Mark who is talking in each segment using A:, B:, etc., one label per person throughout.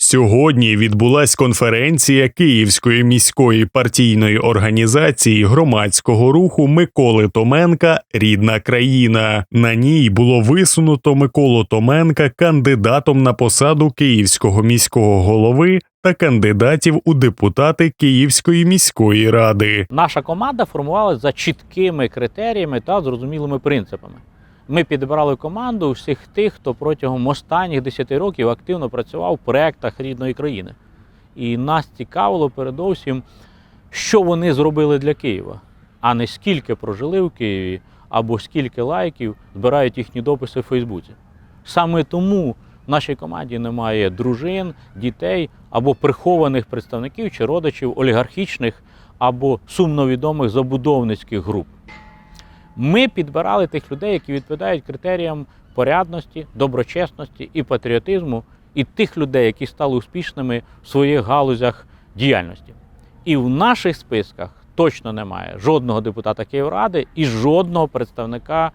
A: Сьогодні відбулась конференція Київської міської партійної організації громадського руху Миколи Томенка «Рідна країна». На ній було висунуто Миколу Томенка кандидатом на посаду Київського міського голови та кандидатів у депутати Київської міської ради.
B: Наша команда формувалася за чіткими критеріями та зрозумілими принципами. Ми підібрали команду всіх тих, хто протягом останніх 10 років активно працював в проєктах рідної країни. І нас цікавило передовсім, що вони зробили для Києва, а не скільки прожили в Києві або скільки лайків збирають їхні дописи в Фейсбуці. Саме тому в нашій команді немає дружин, дітей або прихованих представників чи родичів олігархічних або сумновідомих забудовницьких груп. Ми підбирали тих людей, які відповідають критеріям порядності, доброчесності і патріотизму, і тих людей, які стали успішними в своїх галузях діяльності. І в наших списках точно немає жодного депутата Київради і жодного представника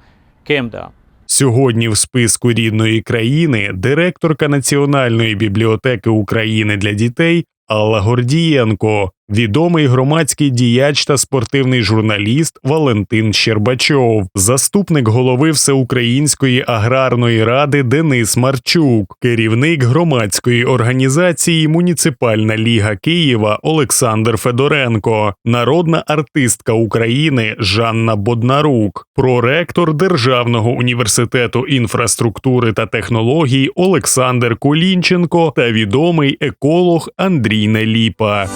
B: КМДА.
A: Сьогодні в списку «Рідної країни» директорка Національної бібліотеки України для дітей Алла Гордієнко, відомий громадський діяч та спортивний журналіст Валентин Щербачов, заступник голови Всеукраїнської аграрної ради Денис Марчук, керівник громадської організації «Муніципальна ліга Києва» Олександр Федоренко, народна артистка України Жанна Боднарук, проректор Державного університету інфраструктури та технологій Олександр Колінченко та відомий еколог Андрій Неліпа.